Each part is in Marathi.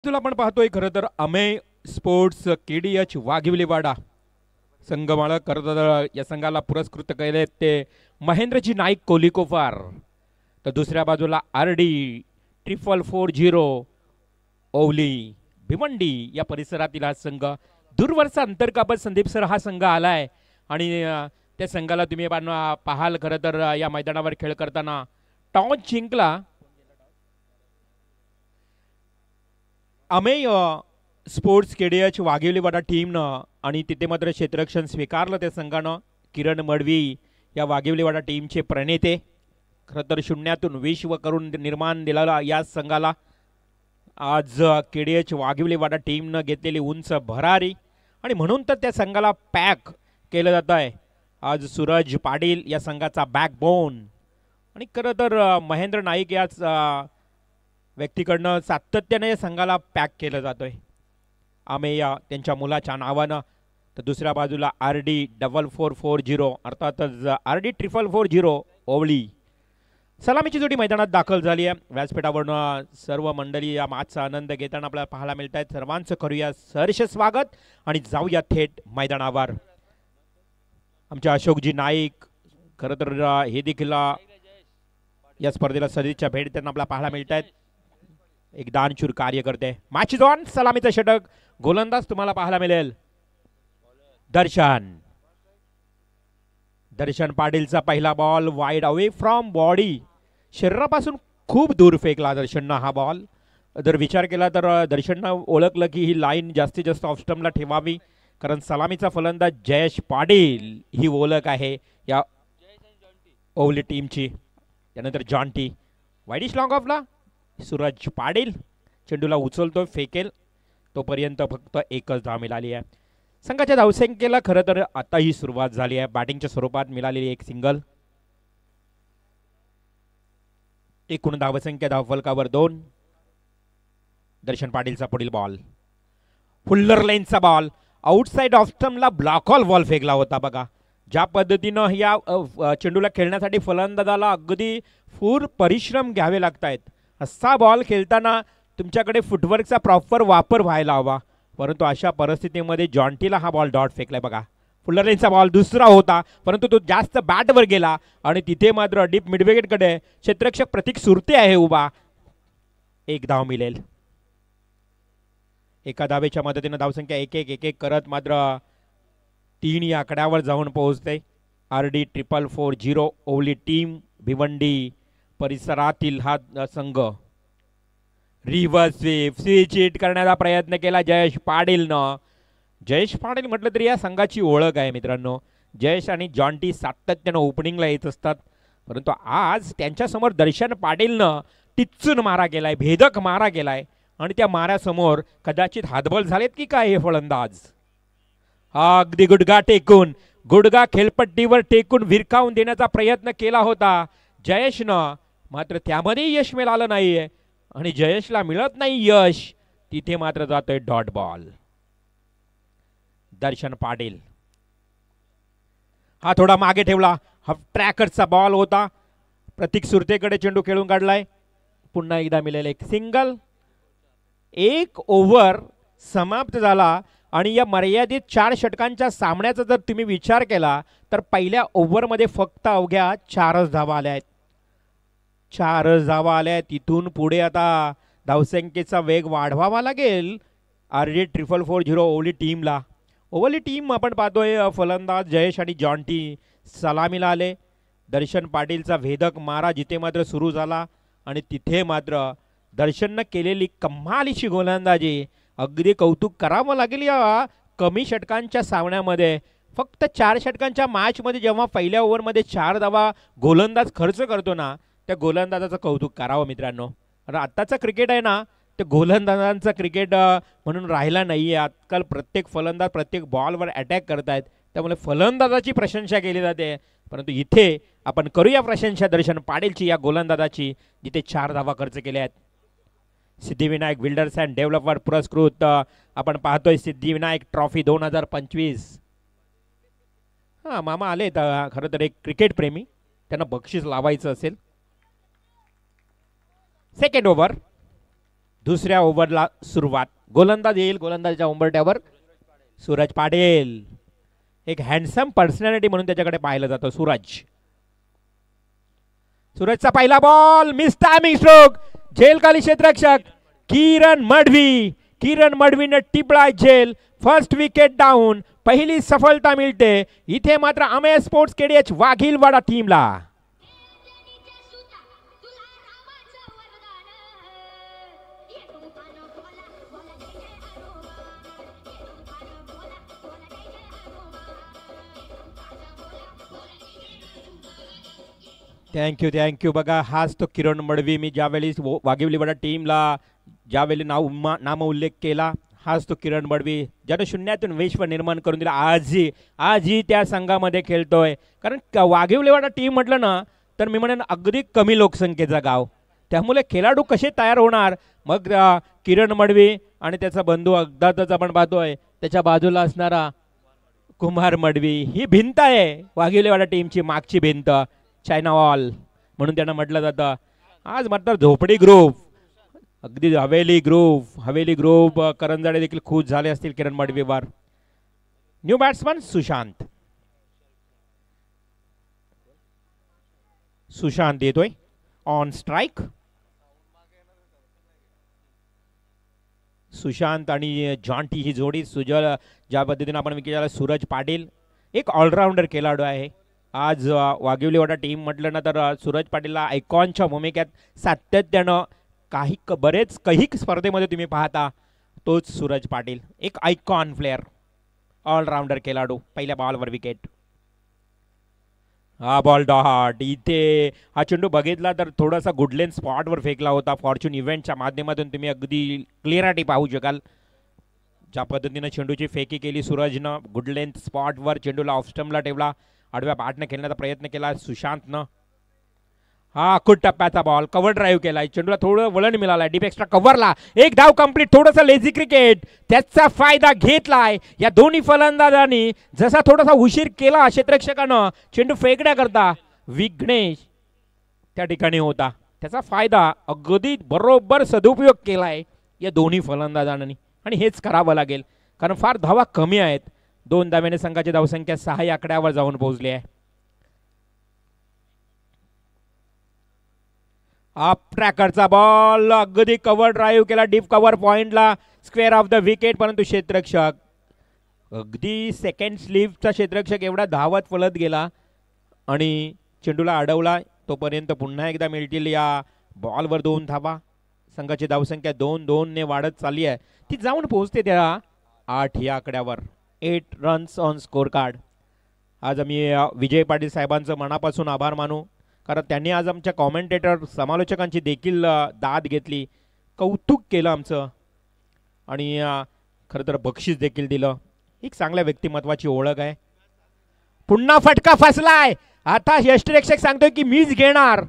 तुला आपण पाहतोय खरं तर अमेय स्पोर्ट्स केडीएच वाघिवलीवाडा संघमाळ खरं तर या संघाला पुरस्कृत केले ते महेंद्रजी नाईक कोलिकोफार, तर दुसऱ्या बाजूला RD 4440 ओवली भिवंडी या परिसरातील हा संघ. दूरवरचा अंतर्गाभत संदीप सर हा संघ आलाय आणि त्या संघाला तुम्ही पाहाल खरं तर या मैदानावर खेळ करताना टॉस जिंकला अमेय स्पोर्ट्स केडीएच वाघिवलीवाडा टीमनं आणि तिथे मात्र क्षेत्ररक्षण स्वीकारलं त्या संघानं. किरण मडवी या वाघिवलीवाडा टीमचे प्रणेते, खरं तर शून्यातून विश्व करून निर्माण दिलेला या संघाला आज केडीएच वाघिवलीवाडा टीमनं घेतलेली उंच भरारी आणि म्हणून तर त्या संघाला पॅक केलं जात आहे. आज सूरज पाटील या संघाचा बॅकबोन आणि खरं तर महेंद्र नाईक याच व्यक्तीकडनं सातत्याने या संघाला पॅक केलं जातोय आमेया त्यांच्या मुलाच्या नावानं. तर दुसऱ्या बाजूला RD 4440 अर्थातच RD 4440 ओवली सलामीची जोडी मैदानात दाखल झाली आहे. व्यासपीठावरून सर्व मंडळी या मॅचचा आनंद घेताना आपल्याला पाहायला मिळत आहेत. सर्वांचं करूया सहर्ष स्वागत आणि जाऊया थेट मैदानावर. आमचे अशोकजी नाईक खरं तर हे देखील या स्पर्धेला सदिच्छा भेट त्यांना आपल्याला पाहायला मिळत आहेत. एक दानशूर कार्य करते. Match is on. सलामीचा षटक गोलंदाज तुम्हाला पाहायला मिळेल दर्शन पाटीलचा पहिला ball wide away from body, शरीरापासून खूप दूर फेकला दर्शननं हा बॉल. जर विचार केला तर दर्शननं ओळखलं की ही लाईन जास्तीत जास्त ऑफस्टम्पला ठेवावी, कारण सलामीचा फलंदाज जयेश पाटील ही ओळख आहे या ओवली टीमची. त्यानंतर जॉन्टी वाईडिश लॉंग ऑफला सूरज पाटील चेंडूला उचलतो, फेकेल तोपर्यंत फक्त एकच धाव मिळाली आहे. संघाच्या धावसंख्येला खरं तर आता ही सुरुवात झाली आहे. बॅटिंगच्या स्वरूपात मिळालेली एक सिंगल, एकूण धावसंख्या धावफलकावर 2. दर्शन पाटीलचा पुढील बॉल फुल्लर लेनचा बॉल आउटसाइड ऑफ स्टंपला ब्लॉक हॉल बॉल फेकला होता. बघा ज्या पद्धतीनं या चेंडूला खेळण्यासाठी फलंदाजाला अगदी पूर परिश्रम घ्यावे लागत आहेत. असा बॉल खेळताना तुमच्याकडे फुटवर्कचा प्रॉपर वापर व्हायला हवा, परंतु अशा परिस्थितीमध्ये जॉन्टीला हा बॉल डॉट फेकलाय. बघा फुल्लर लेनचा बॉल दुसरा होता, परंतु तो जास्त बॅटवर गेला आणि तिथे मात्र डीप मिडविकेटकडे क्षेत्ररक्षक प्रतीक सुरते आहे उभा. एक धाव मिळेल. एका धावेच्या मदतीनं धावसंख्या 1-1 करत मात्र 3 या आकड्यावर जाऊन पोहोचते. RD 4440 ओवली टीम भिवंडी परिसरातील हा संघ. रिव्हर्स स्वीच हिट करण्याचा प्रयत्न केला जयेश पाटीलनं. जयेश पाटील म्हटलं तरी या संघाची ओळख आहे मित्रांनो. जयेश आणि जॉन्टी सातत्यानं ओपनिंगला येत असतात, परंतु आज त्यांच्यासमोर दर्शन पाटीलनं टिच्चून मारा केलाय, भेदक मारा केलाय आणि त्या माऱ्यासमोर कदाचित हातबल झालेत की काय हे फलंदाज. अगदी गुडघा खेळपट्टीवर टेकून विरकावून देण्याचा प्रयत्न केला होता जयेशनं, मात्र त्यामध्ये यश मिळालं नाहीये आणि जयेशला मिळत नाही यश. तिथे मात्र जातोय डॉट बॉल. दर्शन पाटील हा थोडा मागे ठेवला, हा ट्रॅकरचा बॉल होता. प्रतीक सुरतेकडे चेंडू खेळून काढलाय. पुन्हा एकदा मिळेल एक सिंगल. 1 ओव्हर समाप्त झाला आणि या मर्यादित 4 षटकांच्या सामन्याचा जर तुम्ही विचार केला तर पहिल्या ओव्हरमध्ये फक्त अवघ्या 4च धावा आल्या आहेत. 4च धावा आल्या. तिथून पुढे आता धावसंख्येचा वेग वाढवावा लागेल RD 4440 ओवली टीमला. ओवली टीम आपण पाहतोय फलंदाज जयेश आणि जॉन्टी सलामीला आले. दर्शन पाटीलचा भेदक मारा जिथे मात्र सुरू झाला आणि तिथे मात्र दर्शननं केलेली कमालीची गोलंदाजी, अगदी कौतुक करावं लागेल या कमी षटकांच्या सामन्यामध्ये. फक्त 4 षटकांच्या मॅचमध्ये जेव्हा पहिल्या ओव्हरमध्ये 4 धावा गोलंदाज खर्च करतो ना, त्या गोलंदाजाचं कौतुक करावं मित्रांनो. कारण आत्ताचं क्रिकेट आहे ना ते गोलंदाजांचं क्रिकेट म्हणून राहिला नाही आहे. आजकाल प्रत्येक फलंदाज प्रत्येक बॉलवर अटॅक करत आहेत, त्यामुळे फलंदाजाची प्रशंसा केली जाते, परंतु इथे आपण करूया प्रशंसा दर्शन पाटीलची या गोलंदाजाची जिथे 4 धावा खर्च केल्या आहेत. सिद्धिविनायक बिल्डर्स अँड डेव्हलपर पुरस्कृत आपण पाहतोय सिद्धिविनायक ट्रॉफी 2025. मामा आले तर खरं तर एक क्रिकेट प्रेमी, त्यांना बक्षीस लावायचं असेल. सेकंड ओव्हर दुसऱ्या ओव्हरला सुरुवात. गोलंदाज येईल. गोलंदाजाच्या उंबरठ्यावर सूरज पाटील. एक हँडसम पर्सनॅलिटी म्हणून त्याच्याकडे पाहिलं जातं सूरज. सूरजचा पहिला बॉल मिस टायमिंग स्ट्रोक. झेलखाली क्षेत्ररक्षक किरण मडवी. किरण मडवीने टिपलाय झेल. First wicket down. पहिली सफलता मिळते इथे मात्र अमेय स्पोर्ट्स केडीएच वाघीलवाडा टीमला. थँक्यू. बघा हाच तो किरण मडवी. मी ज्यावेळी वाघिवलीवाडा टीमला ज्यावेळी नाम उल्लेख केला हाच तो किरण मडवी ज्यानं शून्यातून विश्व निर्माण करून दिला. आजही त्या संघामध्ये खेळतोय. कारण वाघिवलीवाडा टीम म्हटलं ना तर मी म्हणेन अगदी कमी लोकसंख्येचा गाव. त्यामुळे खेळाडू कसे तयार होणार. मग किरण मडवी आणि त्याचा बंधू अगदातच आपण पाहतोय त्याच्या बाजूला असणारा कुमार मडवी. ही भिंत आहे वाघिवलीवाडा टीमची मागची भिंत. चायना वॉल म्हणून त्यांना म्हटलं जातं. आज मात्र झोपडी ग्रुप अगदी हवेली ग्रुप करंजाडे देखील खुश झाले असतील किरण मडवीवर. न्यू बॅट्समन सुशांत येतोय ऑन स्ट्राइक. सुशांत आणि जॉन्टी ही जोडी. सुजल ज्या पद्धतीने आपण विकेट. सूरज पाटील एक ऑलराऊंडर खेळाडू आहे. आज वाघिवलीवाडा टीम म्हटलं ना तर सूरज पाटीलला आयकॉनच्या भूमिकेत सातत्यानं बरेच काही स्पर्धेमध्ये तुम्ही पाहता तोच सूरज पाटील. एक आयकॉन प्लेयर ऑलराऊंडर खेळाडू. पहिल्या बॉलवर विकेट. हा बॉल डॉट. इथे हा चेंडू बघितला तर थोडासा गुडलेन स्पॉटवर फेकला होता. फॉर्च्यून इव्हेंटच्या माध्यमातून तुम्ही अगदी क्लिअरिटी पाहू शकाल ज्या पद्धतीनं चेंडूची फेकी केली सूरजनं. गुडलेन स्पॉटवर चेंडूला ऑफस्टम्पला ठेवला. आडव्या बॅटने खेळण्याचा प्रयत्न केला सुशांतनं. हा खूप टप्प्याचा बॉल. कव्हर ड्राईव्ह केलाय. चेंडूला थोडं वळण मिळालंय. डीप एक्स्ट्रा कव्हरला एक धाव कंप्लीट. थोडंसं लेझी क्रिकेट त्याचा फायदा घेतलाय या दोन्ही फलंदाजांनी. जसा थोडासा उशीर केला क्षेत्ररक्षकानं चेंडू फेकण्याकरता विघ्नेश त्या ठिकाणी होता. त्याचा फायदा अगदी बरोबर सदुपयोग केलाय या दोन्ही फलंदाजांनी आणि हेच करावं लागेल कारण फार धावा कमी आहेत. 2 धाव्याने संघाची धावसंख्या 6 या आकड्यावर जाऊन पोहोचली आहे. अप ट्रॅकरचा बॉल अगदी कव्हर ड्राईव्ह केला. डीप कव्हर पॉइंटला स्क्वेअर ऑफ द विकेट. परंतु क्षेत्ररक्षक अगदी सेकंड स्लीपचा क्षेत्ररक्षक एवढा धावत पळत गेला आणि चेंडूला अडवला. तोपर्यंत पुन्हा एकदा मिळतील या बॉलवर 2 धावा. संघाची धावसंख्या 2-2 वाढत चालली आहे. ती जाऊन पोहोचते त्या 8 या आकड्यावर. 8 रन्स ऑन स्कोर कार्ड. आज आम्ही विजय पाटील साहेबांचं मनापासून आभार मानू कारण त्यांनी आज आमच्या कॉमेंटेटर समालोचकांची देखील दाद घेतली. कौतुक केलं आमचं आणि खरं तर बक्षीस देखील दिलं. एक चांगल्या व्यक्तिमत्वाची ओळख आहे. पुन्हा फटका फसलाय. आता यष्टिरक्षक सांगतोय की मीच घेणार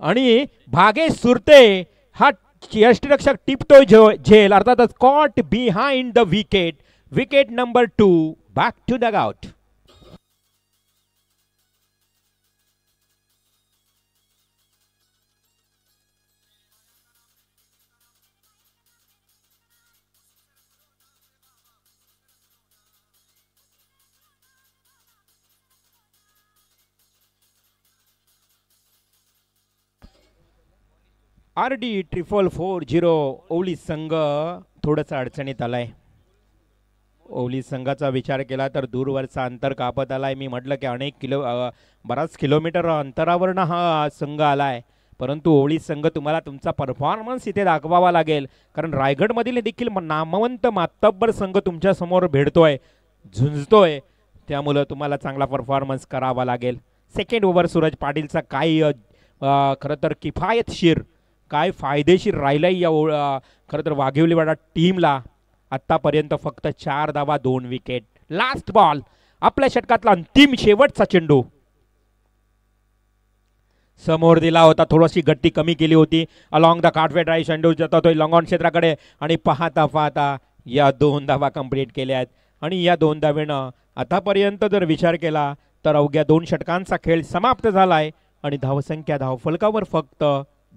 आणि भागेश सुरते हा यष्टिरक्षक टिपतोय झेल. अर्थातच caught behind the wicket. Wicket number 2. Back to the out. RD 440 Ovali संघ थोडंसं अडचणीत आलाय. ओवली संघाचा विचार केला तर दूरवरचा अंतर कापत आलाय. मी म्हटलं की बराच किलोमीटर अंतरावरनं हा संघ आलाय. परंतु ओवली संघ तुम्हाला तुमचा परफॉर्मन्स इथे दाखवावा लागेल कारण रायगडमधील देखील नामवंत मातब्बर संघ तुमच्या समोर भेटतोय झुंजतोय. त्यामुळे तुम्हाला चांगला परफॉर्मन्स करावा लागेल. सेकंड ओव्हर सूरज पाटीलचा काय खरं तर किफायतशीर काय फायदेशीर राहिलाय या खरं तर वाघिवलीवाडा टीमला. आत्तापर्यंत फक्त 4 धावा 2 विकेट. लास्ट बॉल आपल्या षटकातला अंतिम शेवटचा चेंडू समोर दिला होता. थोडीशी गट्टी कमी केली होती. अलॉंग द काटवे ड्राईव्ह चेंडू जातोय लॉंग ऑन क्षेत्राकडे आणि पाहता पाहता या 2 धावा कंप्लीट केल्या आहेत आणि या 2 धावेनं आतापर्यंत जर विचार केला तर अवघ्या 2 षटकांचा खेळ समाप्त झालाय आणि धावसंख्या धावफलकावर फक्त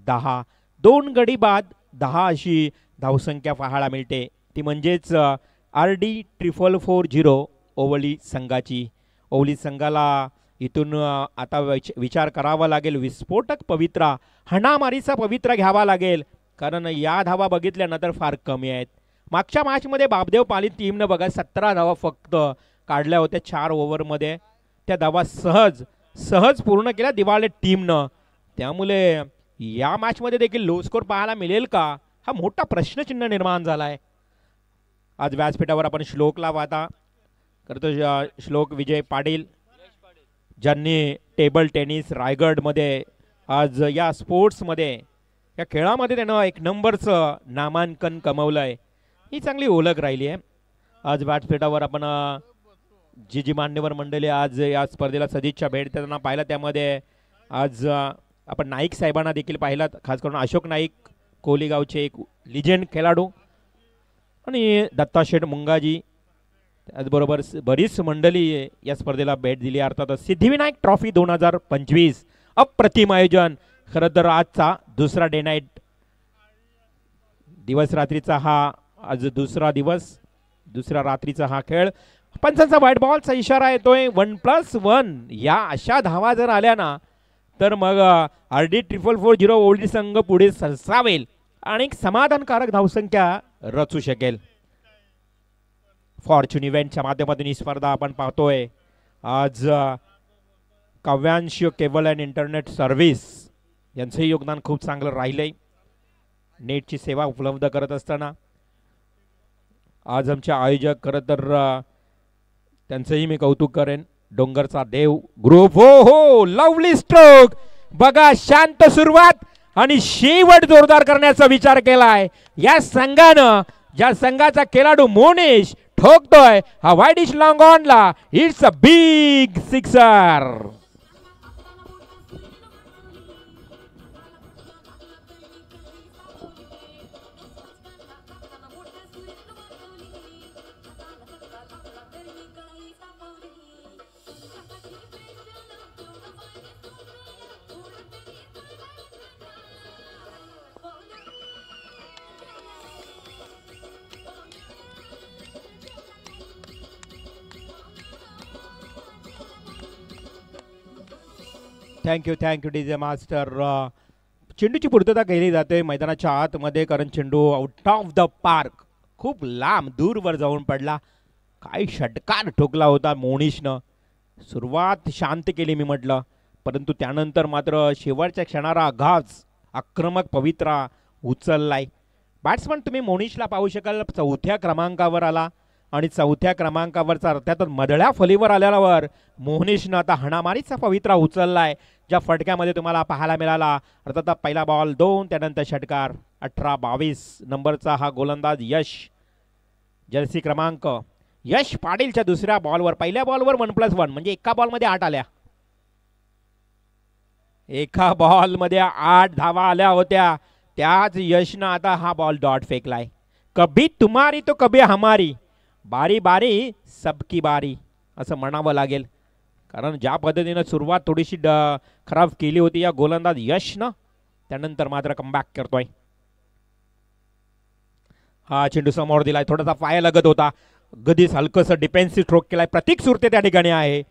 10. 2 गडी बाद 10 अशी धावसंख्या पाहायला मिळते, ती म्हणजेच RD 4440 ओवली संघाची. ओवली संघाला इथून आता विचार करावा लागेल, विस्फोटक पवित्रा, हाणामारीचा पवित्रा घ्यावा लागेल, कारण या धावा बघितल्यानंतर फार कमी आहेत. मागच्या मॅचमध्ये बाबदेव पाली टीमनं बघा 17 धावा फक्त काढल्या होत्या 4 ओव्हरमध्ये. त्या धावा सहज पूर्ण केल्या दिवाळे टीमनं. त्यामुळे या मॅचमध्ये देखील लो स्कोर पाहायला मिळेल का, हा मोठा प्रश्नचिन्ह निर्माण झाला आहे. आज व्यासपीठावर आपण श्लोकला पाहता करतो, श्लोक विजय पाटील, ज्यांनी टेबल टेनिस रायगडमध्ये आज या स्पोर्ट्समध्ये या खेळामध्ये त्यानं 1 नंबरचं नामांकन कमवलं आहे. ही चांगली ओळख राहिली आहे. आज व्यासपीठावर आपण जी मान्यवर मंडळी आज या स्पर्धेला सदिच्छा भेट देताना पाहिला, त्यामध्ये आज आपण नाईक साहेबांना देखील पाहिला, खास करून अशोक नाईक कोलीगावचे एक लिजेंड खेळाडू, आणि दत्ता शेठ मुंगाजी, त्याचबरोबर बरीच मंडळी या स्पर्धेला भेट दिली. अर्थात सिद्धिविनायक ट्रॉफी 2025 अप्रतिम आयोजन. खरं तर आजचा दुसरा डे नाईट दिवस रात्रीचा हा आज दुसरा रात्रीचा हा खेळ. पंचांचा व्हाईट बॉलचा इशारा येतोय. 1+1 या अशा धावा जर आल्या ना, तर मग RD 4440 ओवली संघ पुढे सरसावेल आणि एक समाधानकारक धावसंख्या रचू शकेल. फॉर्च्यून इव्हेंटच्या माध्यमातून ही स्पर्धा आपण पाहतोय. आज काव्यांश केबल अँड इंटरनेट सर्व्हिस यांचंही योगदान खूप चांगलं राहिलंय, नेटची सेवा उपलब्ध करत असताना. आज आमचे आयोजक खरं तर त्यांचंही मी कौतुक करेन, डोंगरचा देव ग्रुप. हो लवली स्ट्रोक बघा, शांत सुरुवात आणि शेवट जोरदार करण्याचा विचार केलाय या संघानं. ज्या संघाचा खेळाडू मोनिश ठोकतोय हा वाईड डिश लॉंग ऑनला. It's a big sixer. Thank you DJ master. चेंडूची पूर्तता केली जाते मैदानाच्या आतमध्ये, कारण चेंडू आउट ऑफ द पार्क खूप लांब दूरवर जाऊन पडला. काय षटकार ठोकला होता मोनिशनं. सुरुवात शांत केली मी म्हटलं, परंतु त्यानंतर मात्र शेवटच्या क्षणाला आघात आक्रमक पवित्रा उचललाय. बॅट्समन तुम्ही मोनिशला पाहू शकाल, 4थ्या क्रमांकावर आला आणि 4थ्या क्रमांकावरचा अर्थात मधल्या फलीवर आल्यावर मोहनीशनं आता हाणामारीचा पवित्रा उचललाय, ज्या फटक्यामध्ये तुम्हाला पाहायला मिळाला. अर्थात पहिला बॉल 2, त्यानंतर षटकार. 18-22 नंबरचा हा गोलंदाज यश, जर्सी क्रमांक यश पाटीलच्या दुसऱ्या बॉलवर, पहिल्या बॉलवर 1+1 म्हणजे एका बॉलमध्ये 8 आल्या. एका बॉलमध्ये 8 धावा आल्या होत्या. त्याच यशनं आता हा बॉल डॉट फेकलाय. कभी तुम्हारी तो कभी हमारी, बारी बारी सबकी बारी असं म्हणावं लागेल, कारण ज्या पद्धतीनं सुरुवात थोडीशी खराब केली होती या गोलंदाज यशनं, त्यानंतर मात्र कमबॅक करतोय. हा चेंडू समोर दिलाय, थोडासा पाया लगत होता, गदीस हलकंसं डिफेन्सिव्ह थ्रो केलाय. प्रतीक सुरते त्या ठिकाणी आहे.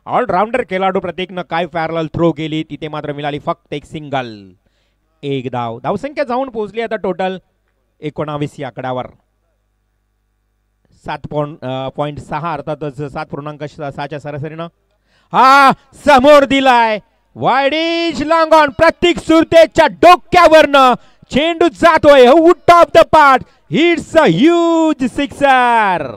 ऑलराऊंडर खेळाडू प्रतीकनं काय पॅरल थ्रो केली, तिथे मात्र मिळाली फक्त एक सिंगल. एक धाव. धावसंख्या जाऊन पोहोचली आता टोटल 19 या आकड्यावर. 7.6 अर्थातच 7.6च्या सरासरीनं हा समोर दिलाय. वाईडिश लॉंग ऑन, प्रतीक सुरतेच्या डोक्यावरनं चेंडू जातोय out of the park. It's a huge sixer.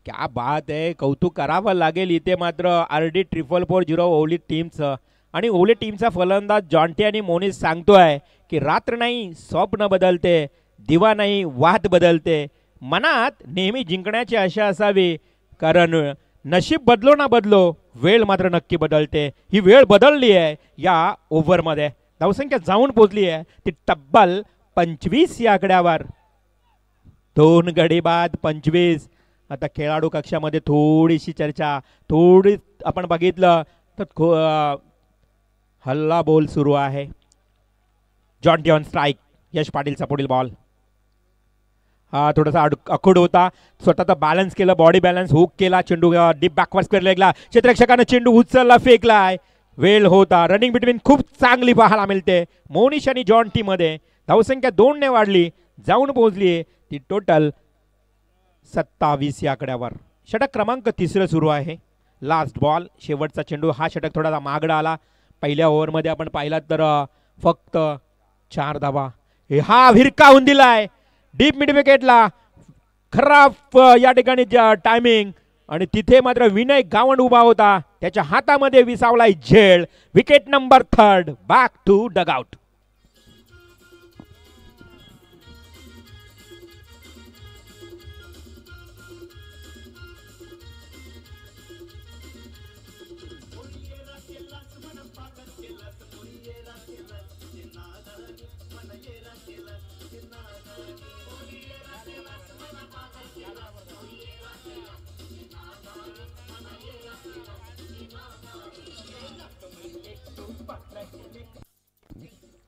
क्या बात आहे, कौतुक करावं लागेल इथे मात्र RD 4440 ओवली टीमचं. आणि ओवली टीमचा फलंदाज जॉन्टी आणि मोनिस सांगतोय की रात्र नाही स्वप्न बदलते, दिवा नाही वाद बदलते, मनात नेहमी जिंकण्याची आशा असावी, कारण नशीब बदलो ना बदलो, वेळ मात्र नक्की बदलते. ही वेळ बदलली आहे या ओव्हरमध्ये. धावसंख्या जाऊन पोहोचली आहे ती तब्बल 25 या आकड्यावर. 2 गडी बाद 25. आता खेळाडू कक्षामध्ये थोडीशी चर्चा, थोडी आपण बघितलं तर हल्ला बोल सुरू आहे. Jonty on strike. Yash पाटीलचा पुढील बॉल. हा थोडासा अखूड होता, स्वतःचा बॅलन्स केलं, बॉडी बॅलन्स हुक केला, चेंडू डीप बॅकवर्ड स्क्वेअर लेगला, क्षेत्ररक्षकानं चेंडू उचलला, फेकलाय. वेळ होता. रनिंग बिटवीन खूप चांगली पाहायला मिळते मोनिश आणि जॉन टी मध्ये. धावसंख्या 2 ने वाढली, जाऊन पोहोचली ती टोटल 27 या आकड्यावर. षटक क्रमांक 3 सुरू आहे. लास्ट बॉल, शेवटचा चेंडू. हा षटक थोडासा मागडा आला. पहिल्या ओव्हरमध्ये आपण पाहिलात तर फक्त 4 धावा. हा विरकावून दिलाय डीप मिड विकेटला. खराब या ठिकाणी टायमिंग, आणि तिथे मात्र विनय गावंड उभा होता, त्याच्या हातामध्ये विसावलाय झेड. Wicket number 3. Back to dugout.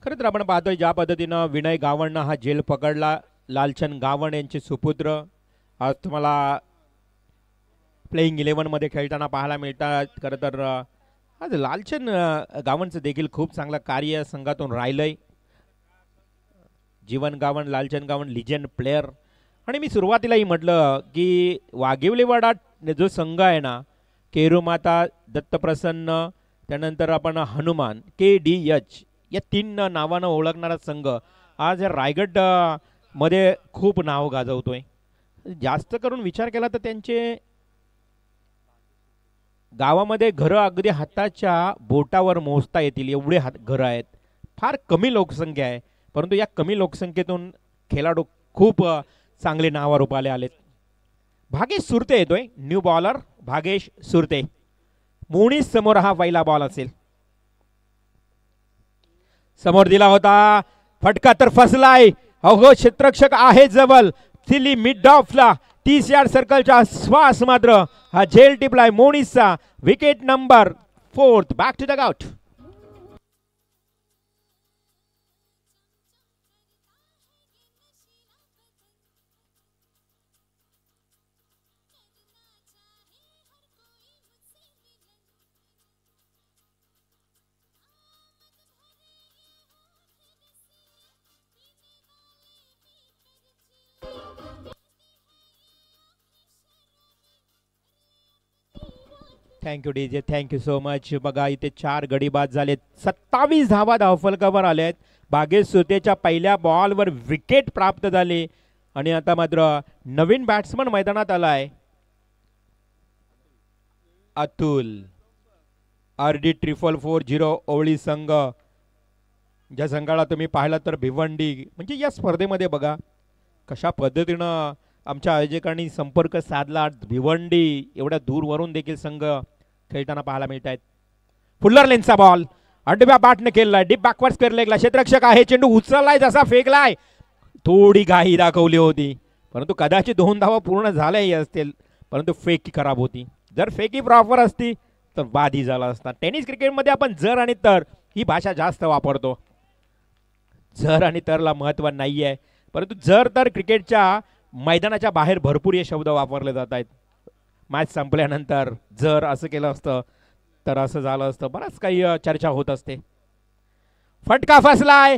खरं तर आपण पाहतोय ज्या पद्धतीनं विनय गावणनं हा झेल पकडला. लालचंद गावण यांचे सुपुत्र आज तुम्हाला प्लेइंग 11 मध्ये खेळताना पाहायला मिळतात. खरं तर आज लालचंद गावणचं देखील खूप चांगलं कार्य संघातून राहिलंय. जीवन गावण, लालचंद गावण लिजेंड प्लेयर. आणि मी सुरुवातीलाही म्हटलं की वाघिवलीवाडा जो संघ आहे ना, केरुमाता, दत्तप्रसन्न, त्यानंतर आपण हनुमान, KDH या 3 नावानं ओळखणारा संघ आज रायगड मध्ये खूप नाव गाजवतोय. जास्त करून विचार केला तर त्यांचे गावामध्ये घरं अगदी हाताच्या बोटावर मोजता येतील एवढे घरं आहेत. फार कमी लोकसंख्या आहे, परंतु या कमी लोकसंख्येतून खेळाडू खूप चांगले नावारूपाले आलेत. भागेश सुरते येतोय, न्यू बॉलर भागेश सुरते. मोनीस समोर हा पहिला बॉल असेल. समोर दिला होता, फटका तर फसलाय. अहो क्षेत्ररक्षक आहे जवळ, सिली मिड ऑफला 30 यार्ड सर्कलच्या श्वास मात्र हा झेल टिपलाय मोनीसचा. Wicket number 4. Back to dugout. Thank you DJ, thank you so much. बघा इथे 4 गडी बाद झालेत. 27 धावा धावफलकावर आल्यात. भागेश सुरतेच्या पहिल्या बॉलवर विकेट प्राप्त झाली, आणि आता मात्र नवीन बॅट्समन मैदानात आलाय, अतुल. RD 4440 ओवळी संघ, ज्या संघाला तुम्ही पाहिला तर भिवंडी. म्हणजे या स्पर्धेमध्ये बघा कशा पद्धतीनं आमच्या आयोजकांनी संपर्क साधला. भिवंडी एवढ्या दूरवरून देखील संघ खेळताना पाहायला मिळत आहेत. फुल्लर लेनचा बॉल अडव्या बॅटने केलाय, डीप बॅकवर्ड स्क्वेअर लेगला. क्षेत्ररक्षक आहे, चेंडू उचललाय, जसा फेकलाय. थोडी घाई दाखवली होती, परंतु कदाचित 2 धावा पूर्ण झाल्याही असतील, परंतु फेकी खराब होती. जर फेकी प्रॉपर असती तर बाधी झाला असता. टेनिस क्रिकेटमध्ये आपण जर आणि तर ही भाषा जास्त वापरतो. जर आणि तरला महत्त्व नाही आहे, परंतु जर तर क्रिकेटच्या मैदानाच्या बाहेर भरपूर हे शब्द वापरले जात आहेत. मॅच संपल्यानंतर जर असं केलं असतं तर असं झालं असतं, बराच काही चर्चा होत असते. फटका फसलाय.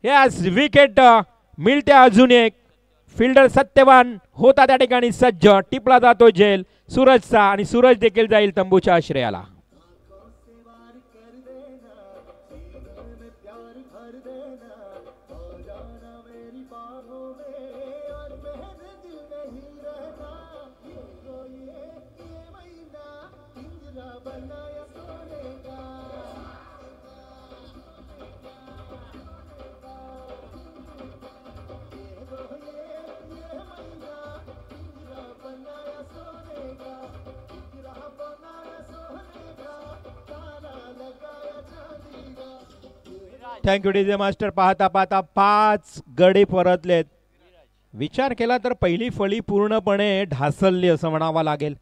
यस, विकेट मिळते अजून एक. फिल्डर सत्यवान होता त्या ठिकाणी सज्ज. टिपला जातो झेल सूरजचा, आणि सूरज देखील जाईल तंबूच्या आश्रयाला. Thank you DJ master. पाहता पाहता 5 गडी परतलेत. विचार केला तर पहिली फळी पूर्णपणे ढासळली असं म्हणावं लागेल.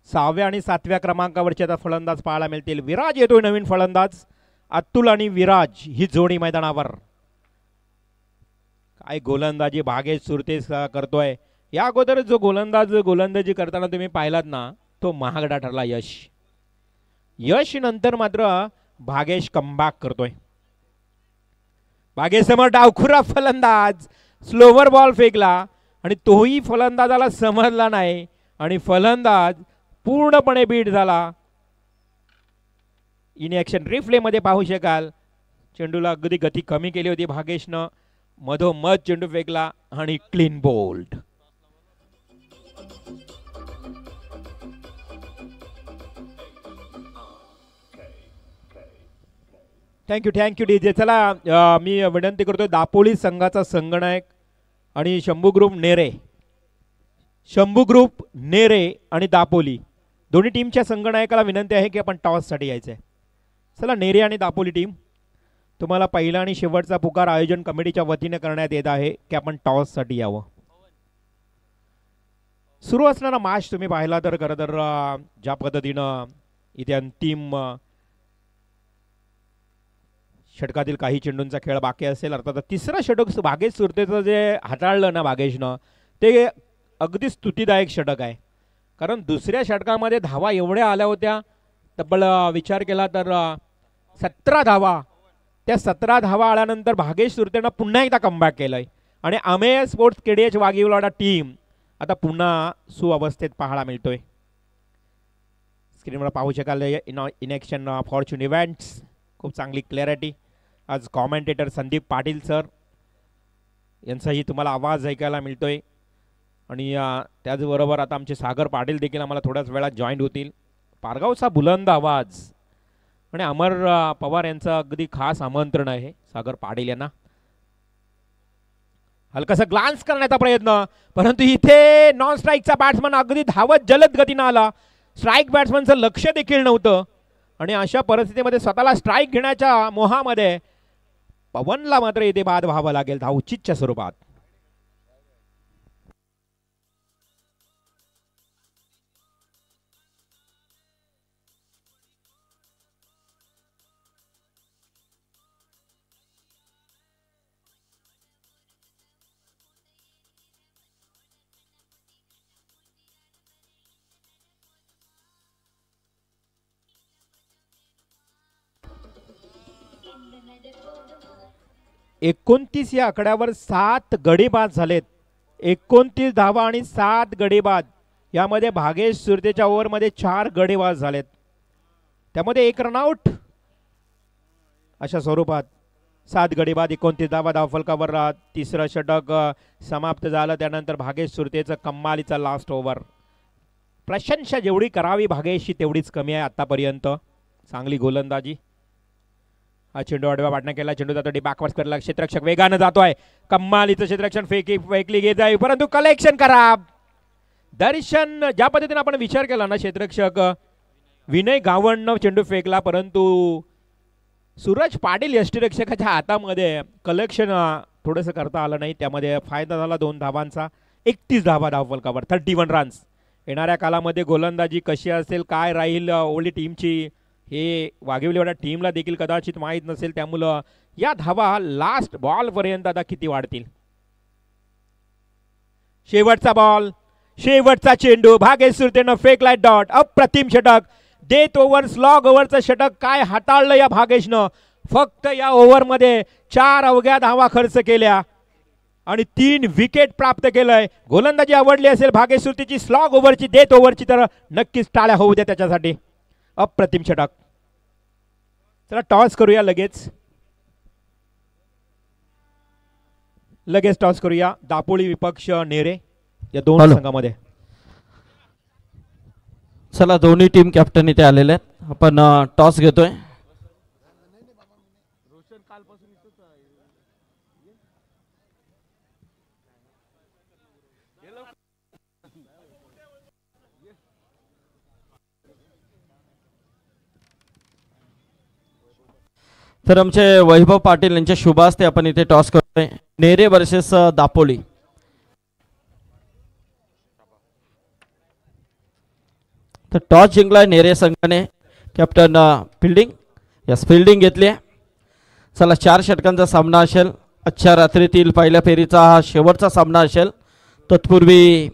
6व्या आणि 7व्या क्रमांकावरचे आता फलंदाज पाहायला मिळतील. विराज येतोय नवीन फलंदाज. अतुल आणि विराज ही जोडी मैदानावर. काय गोलंदाजी भागेश सुरते करतोय. या अगोदर जो गोलंदाजी करताना तुम्ही पाहिलात ना तो महागडा ठरला. यश नंतर मात्र भागेश कमबॅक करतोय. भागेश समोर डावखुरा फलंदाज. स्लोवर बॉल फेकला आणि तोही फलंदाजाला समजला नाही आणि फलंदाज पूर्णपणे बीट झाला. इन ॲक्शन रिप्ले मध्ये पाहू शकाल. चेंडूला अगदी गती कमी केली होती भागेशनं. मधोमध चेंडू फेकला आणि क्लीन बोल्ड. Thank you DJ. चला मी विनंती करतोय दापोली संघाचा संगनायक आणि शंभू ग्रुप नेरे आणि दापोली दोन्ही टीमच्या संगनायकाला विनंती आहे की आपण टॉससाठी यायचं आहे. चला नेरे आणि दापोली टीम, तुम्हाला पहिला आणि शेवटचा पुकार आयोजन कमिटीच्या वतीने करण्यात येत आहे की आपण टॉससाठी यावं. सुरू असणारा मॅच तुम्ही पाहिला तर खरं तर ज्या पद्धतीनं इथे अंतिम षटकातील काही चेंडूंचा खेळ बाकी असेल. अर्थात तिसरं षटक भागेश सुरतेचं जे हाताळलं ना भागेशनं ते अगदी स्तुतीदायक षटक आहे. कारण दुसऱ्या षटकामध्ये धावा एवढ्या आल्या होत्या तब्बल विचार केला तर 17 धावा. त्या 17 धावा आल्यानंतर भागेश सुरतेनं पुन्हा एकदा कमबॅक केलंय आणि अमेय स्पोर्ट्स केडीएच वाघिवलाडा टीम आता पुन्हा सुअवस्थेत पाहायला मिळतोय. स्क्रीनवर पाहू शकाल इन ॲक्शन फॉर्च्यून इव्हेंट्स. खूप चांगली क्लॅरिटी. आज कॉमेंटेटर संदीप पाटील सर यांचाही तुम्हाला आवाज ऐकायला मिळतोय आणि त्याचबरोबर आता आमचे सागर पाटील देखील आम्हाला थोड्याच वेळात जॉईन होतील. पारगावचा बुलंद आवाज आणि अमर पवार यांचं अगदी खास आमंत्रण आहे सागर पाटील यांना. हलकासा ग्लान्स करण्याचा प्रयत्न, परंतु इथे नॉन स्ट्राईकचा बॅट्समन अगदी धावत जलद गतीनं आला. स्ट्राईक बॅट्समनचं लक्ष देखील नव्हतं आणि अशा परिस्थितीमध्ये स्वतःला स्ट्राईक घेण्याच्या मोहामध्ये पवनला मात्र इथे बाद व्हावं लागेल धावचीतच्या स्वरूपात. एकोणतीस या आकड्यावर 7 गडी बाद झालेत. 29 धावा आणि 7 गडी बाद. यामध्ये भागेश सुरतेच्या ओव्हरमध्ये 4 गडी बाद झालेत. त्यामध्ये 1 रनआउट अशा स्वरूपात 7 गडी बाद 29 धावा धावफलकावर. तिसरं षटक समाप्त झालं. त्यानंतर भागेश सुरतेचं कम्मालीचा लास्ट ओव्हर. प्रशंसा जेवढी करावी भागेशची तेवढीच कमी आहे आतापर्यंत. चांगली गोलंदाजी. हा चेंडू आडव्या वाटण्या केला. चेंडू जातो बॅकवर्ड करला. क्षेत्ररक्षक वेगानं जातोय. कम्मालीचं क्षेत्ररक्षण फेकली घेत आहे परंतु कलेक्शन खराब. दर्शन ज्या पद्धतीने आपण विचार केला ना क्षेत्ररक्षक विनय गावणनं चेंडू फेकला परंतु सूरज पाटील यष्टीरक्षकाच्या हातामध्ये कलेक्शन थोडंसं करता आलं नाही. त्यामध्ये फायदा झाला 2 धावांचा. 31 धावा धावफलकावर 31 रन्स. येणाऱ्या कालामध्ये गोलंदाजी कशी असेल काय राहील ओली टीमची हे वाघिवलीवाडा टीमला देखील कदाचित माहीत नसेल. त्यामुळं या धावा लास्ट बॉल पर्यंत आता किती वाढतील. शेवटचा बॉल शेवटचा चेंडू भागेश सुरतेनं फेकलाय डॉट. अप्रतिम षटक. डेथ ओव्हर स्लॉग ओव्हरचं षटक काय हाताळलं या भागेशनं. फक्त या ओव्हरमध्ये 4 अवघ्या धावा खर्च केल्या आणि 3 विकेट प्राप्त केलंय. गोलंदाजी आवडली असेल भागेश सुरतेची स्लॉग ओव्हरची डेथ ओव्हरची तर नक्कीच टाळ्या होऊ द्या त्याच्यासाठी. अप्रतिम षटक. चला टॉस करूया लगेच टॉस करूया. दापोली विपक्ष नेरे या दोन संघामध्ये. चला दोन्ही टीम कॅप्टन इथे आलेले आहेत. आपण टॉस घेतोय. तर आमचे वैभव पाटील यांच्या शुभ हस्ते आपण इथे टॉस करतोय नेरे वर्सेस दापोली. तर टॉस जिंकलाय नेरे संघाने. कॅप्टन फिल्डिंग यस फिल्डिंग घेतली आहे. चला 4 षटकांचा सामना असेल. आजच्या रात्रीतील पहिल्या फेरीचा हा शेवटचा सामना असेल. तत्पूर्वी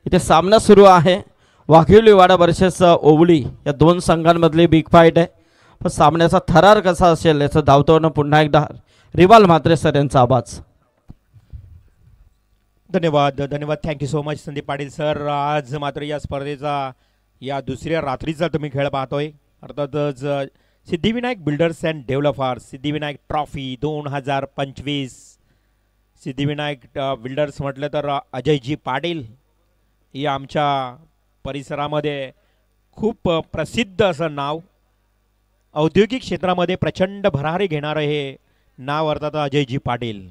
इथे सामना सुरू आहे. वाघिवलीवाडा वर्सेस ओवळी या 2 संघांमधली बिग फाईट आहे. पण सामन्याचा थरार कसा असेल याचं धावताना पुन्हा एकदा रिवाल म्हात्रे सर यांचा आवाज. धन्यवाद धन्यवाद thank you so much Sandeep Patil sir. आज मात्र या स्पर्धेचा या दुसऱ्या रात्रीचा तुम्ही खेळ पाहतोय. अर्थातच Siddhivinayak builders and developers Siddhivinayak trophy 2025. Siddhivinayak builders म्हटलं तर अजयजी पाटील हे आमच्या परिसरामध्ये खूप प्रसिद्ध असं नाव. औद्योगिक क्षेत्रामध्ये प्रचंड भरारी घेणारं हे नाव अर्थात अजयजी पाटील.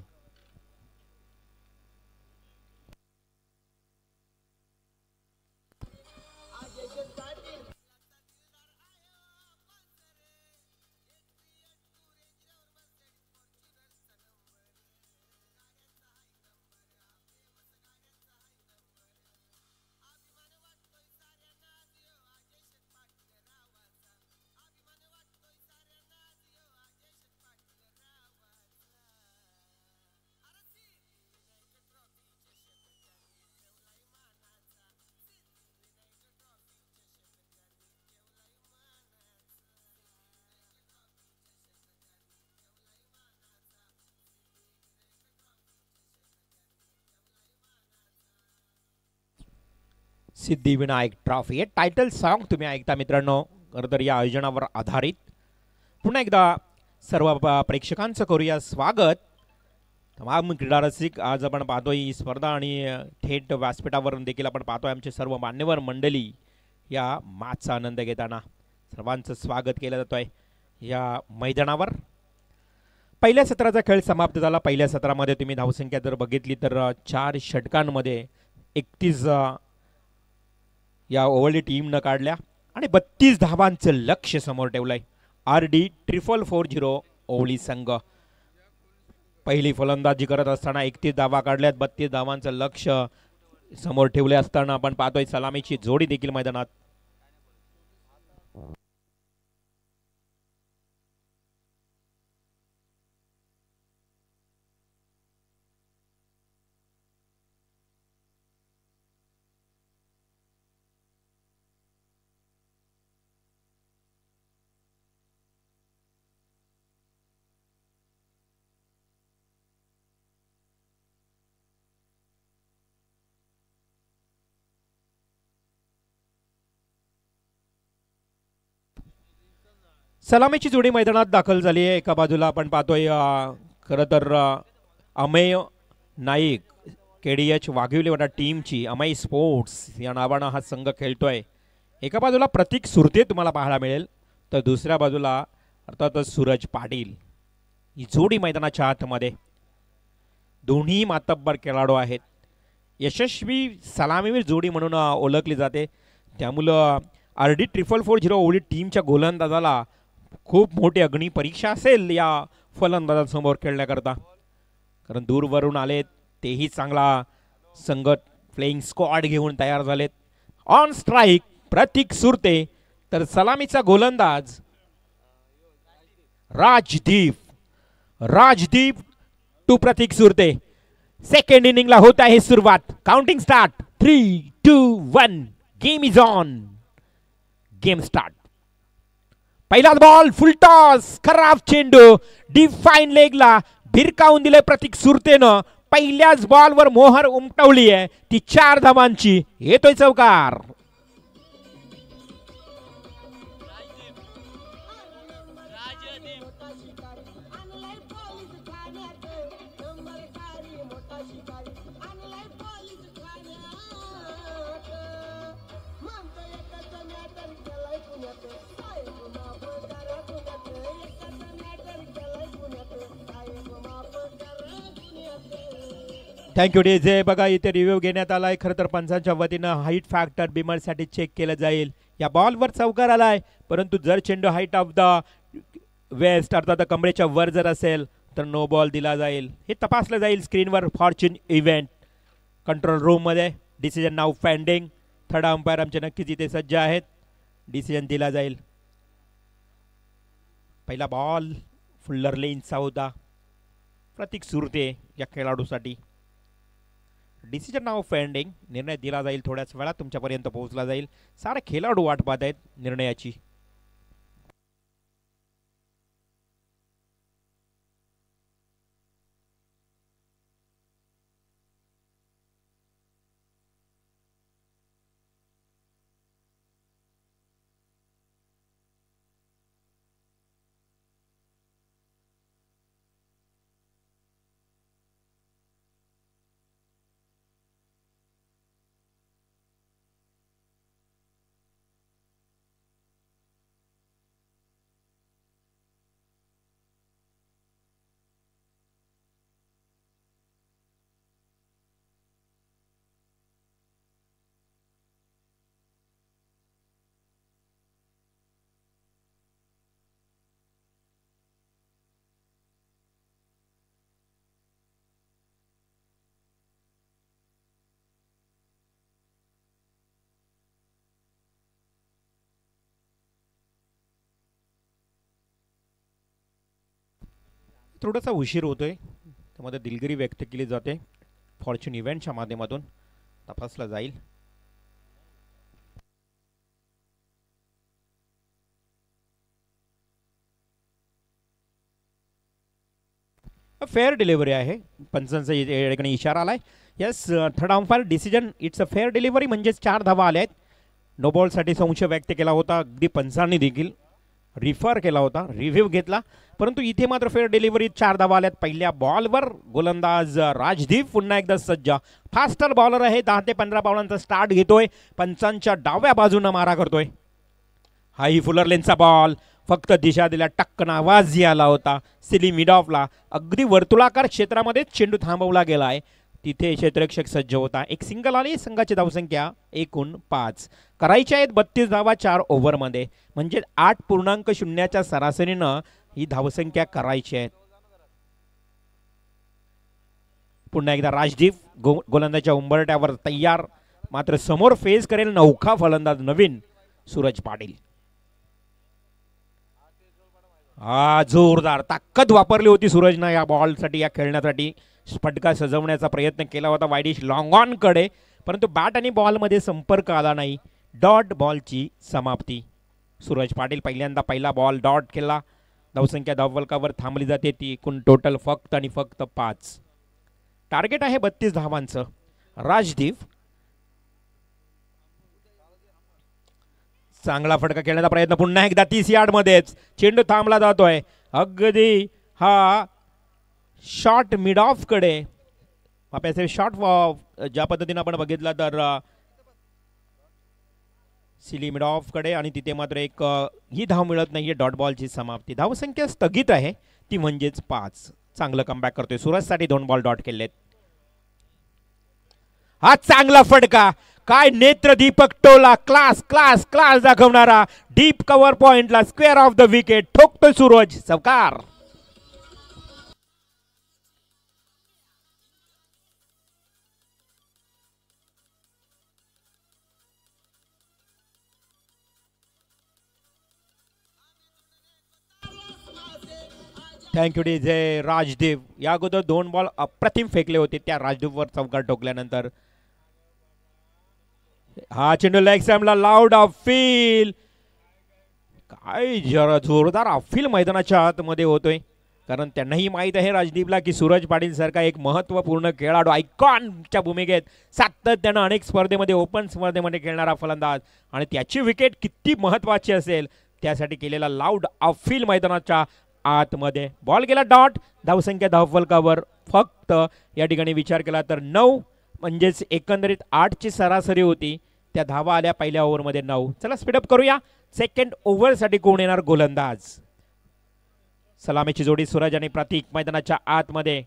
सिद्धिविनायक ट्रॉफी हे टायटल सॉन्ग तुम्ही ऐकता मित्रांनो. खरं तर या आयोजनावर आधारित. पुन्हा एकदा सर्व प्रेक्षकांचं करूया स्वागत. तमाम क्रीडा रसिक आज आपण पाहतोय ही स्पर्धा आणि थेट व्यासपीठावर देखील आपण पाहतोय आमचे सर्व मान्यवर मंडळी या मॅचचा आनंद घेताना. सर्वांचं स्वागत केलं जातोय या मैदानावर. पहिल्या सत्राचा खेळ समाप्त झाला. पहिल्या सत्रामध्ये तुम्ही धावसंख्या जर बघितली तर 4 षटकांमध्ये 31 या ओव्हरली टीमनं काढल्या आणि 32 धावांचं लक्ष समोर ठेवलंय. RD 4440 ओवळी संघ पहिली फलंदाजी करत असताना 31 धावा काढल्यात. 32 धावांचं लक्ष समोर ठेवले असताना आपण पाहतोय सलामीची जोडी देखील मैदानात. सलामीची जोडी मैदानात दाखल झाली आहे. एका बाजूला आपण पाहतोय खरं तर अमेय नाईक KDH वाघिवलीवाडा टीमची अमेय स्पोर्ट्स या नावानं हा संघ खेळतोय. एका बाजूला प्रतीक सुरते तुम्हाला पाहायला मिळेल तर दुसऱ्या बाजूला अर्थातच सूरज पाटील. ही जोडी मैदानाच्या आतमध्ये दोन्ही मातब्बर खेळाडू आहेत. यशस्वी सलामीवीर जोडी म्हणून ओळखली जाते. त्यामुळं RD 4440 ओवळी टीमच्या गोलंदाजाला खूप मोठी अग्नी परीक्षा असेल या फलंदाजांसमोर खेळण्याकरता. कारण दूरवरून आलेत तेही चांगला संघ प्लेइंग स्क्वॉड घेऊन तयार झालेत. ऑन स्ट्राईक प्रतीक सुरते तर सलामीचा गोलंदाज राजदीप टू प्रतीक सुरते. सेकंड इनिंगला होत आहे सुरुवात. Counting start 3, 2, 1 game is on. Game start. पहिला बॉल फुल टॉस खराब चेंडू डीप फाईन लेगला भिरकावून दिले प्रतीक सुरतेनं. पहिल्याच बॉलवर मोहर उमटवली आहे ती 4 धावांची. येतोय चौकार. Thank you DJ. बघा इथे रिव्ह्यू घेण्यात आलाय. खरं तर पंचांच्या वतीनं हाईट फॅक्टर बिमरसाठी चेक केलं जाईल. या बॉलवर चौकार आलाय परंतु जर चेंडू हाईट ऑफ द वेस्ट अर्थात कमरेच्या वर जर असेल तर नो बॉल दिला जाईल. हे तपासलं जाईल स्क्रीनवर फॉर्च्यून इव्हेंट कंट्रोल रूममध्ये. डिसिजन नाव पेंडिंग. थर्ड अंपायर आमचे नक्कीच इथे सज्ज आहेत. डिसिजन दिला जाईल. पहिला बॉल फुल्लर लेनचा होता. प्रतीक सुरते या खेळाडूसाठी. डिसिजन नाव पेंडिंग. निर्णय दिला जाईल थोड्याच वेळात तुमच्यापर्यंत पोहोचला जाईल. सारे खेळाडू वाट पाहत आहेत निर्णयाची. थोडासा उशीर होतोय त्यामध्ये दिलगिरी व्यक्त केली जाते. फॉर्च्यून इव्हेंटच्या माध्यमातून तपासला जाईल. फेअर डिलिव्हरी आहे. पंचांचा या ठिकाणी इशारा आलाय. Yes third umpire decision it's a fair delivery म्हणजेच 4 धावा आल्या आहेत. नो बॉलसाठी संशय व्यक्त केला होता. अगदी पंचांनी देखील रिफर केला होता, रिव्ह्यू घेतला, परंतु इथे मात्र फेअर डिलिव्हरी 4 धावा आल्यात. पहिल्या बॉलवर गोलंदाज राजदीप पुन्हा एकदा सज्ज. फास्टर बॉलर आहे. 10 ते 15 बॉलांचा स्टार्ट घेतोय. पंचांच्या डाव्या बाजूनं मारा करतोय. हाही फुलर लेनचा बॉल. फक्त दिशा दिल्या टक्कन आवाज आला होता सिली मिड ऑफला. अगदी वर्तुळाकार क्षेत्रामध्ये चेंडू थांबवला गेलाय. तिथे क्षेत्ररक्षक सज्ज होता. एक सिंगल आली. संघाची धावसंख्या एकूण 5 करायची आहेत. 32 धावा 4 ओव्हरमध्ये म्हणजे 8.0च्या सरासरीनं ही धावसंख्या करायची आहे. पुन्हा एकदा राजदीप गोलंदाजाच्या उंबरट्यावर तयार. मात्र समोर फेस करेल नौखा फलंदाज नवीन सूरज पाटील. जोरदार ताकद वापरली होती सूरजनं या बॉलसाठी, या खेळण्यासाठी. फटका सजवण्याचा प्रयत्न केला होता वाईडिश लॉंग ऑन कडे, परंतु बॅट आणि बॉलमध्ये संपर्क आला नाही. डॉट बॉलची समाप्ती. सूरज पाटील पहिल्यांदा पहिला बॉल डॉट केला. धावसंख्या धावफलकावर थांबली जाते. ती एकूण टोटल फक्त आणि फक्त 5. टार्गेट आहे 32 धावांचं. राजदीप चांगला फटका खेळण्याचा प्रयत्न. पुन्हा एकदा 30 यार्डमध्येच चेंडू थांबला जातोय. अगदी हा शॉट मिड ऑफ कडे. आपल्याचे शॉट ज्या पद्धतीने आपण बघितला तर सिली मिड ऑफ कडे आणि तिथे मात्र एक ही धाव मिळत नाहीये. डॉट बॉलची समाप्ती. धावसंख्या स्थगित आहे ती म्हणजेच 5. चांगलं कमबॅक करतोय. सूरजसाठी 2 बॉल डॉट केलेत. हा चांगला फटका. काय नेत्र दीपक टोला. क्लास क्लास क्लास दाखवणारा. डीप कव्हर पॉइंटला स्क्वेअर ऑफ द विकेट ठोकतो सूरज. सवकार. Thank you DJ. राजदीप या अगोदर 2 बॉल अप्रतिम फेकले होते. त्या राजदीपवर चौकार ठोकल्यानंतर हा चेंडू लेग स्टंपला लाऊड अपील. काय जरा जोरदार अपील मैदानाच्या आतमध्ये होतोय. कारण त्यांनाही माहीत आहे राजदीपला की सूरज पाटील सारखा एक महत्त्वपूर्ण खेळाडू आयकॉनच्या भूमिकेत सातत्यानं अनेक स्पर्धेमध्ये ओपन स्पर्धेमध्ये खेळणारा फलंदाज आणि त्याची विकेट किती महत्त्वाची असेल त्यासाठी केलेला लाऊड अपील मैदानाच्या आतमध्ये. बॉल गेला डॉट. धावसंख्या धावफलकावर फक्त या ठिकाणी विचार केला तर 9 म्हणजेच एकंदरीत 8ची सरासरी होती. त्या धावा आल्या पहिल्या ओव्हरमध्ये 9. चला स्पीडअप करूया. सेकंड ओव्हरसाठी कोण येणार गोलंदाज. सलामीची जोडी सूरज आणि प्रतीक मैदानाच्या आतमध्ये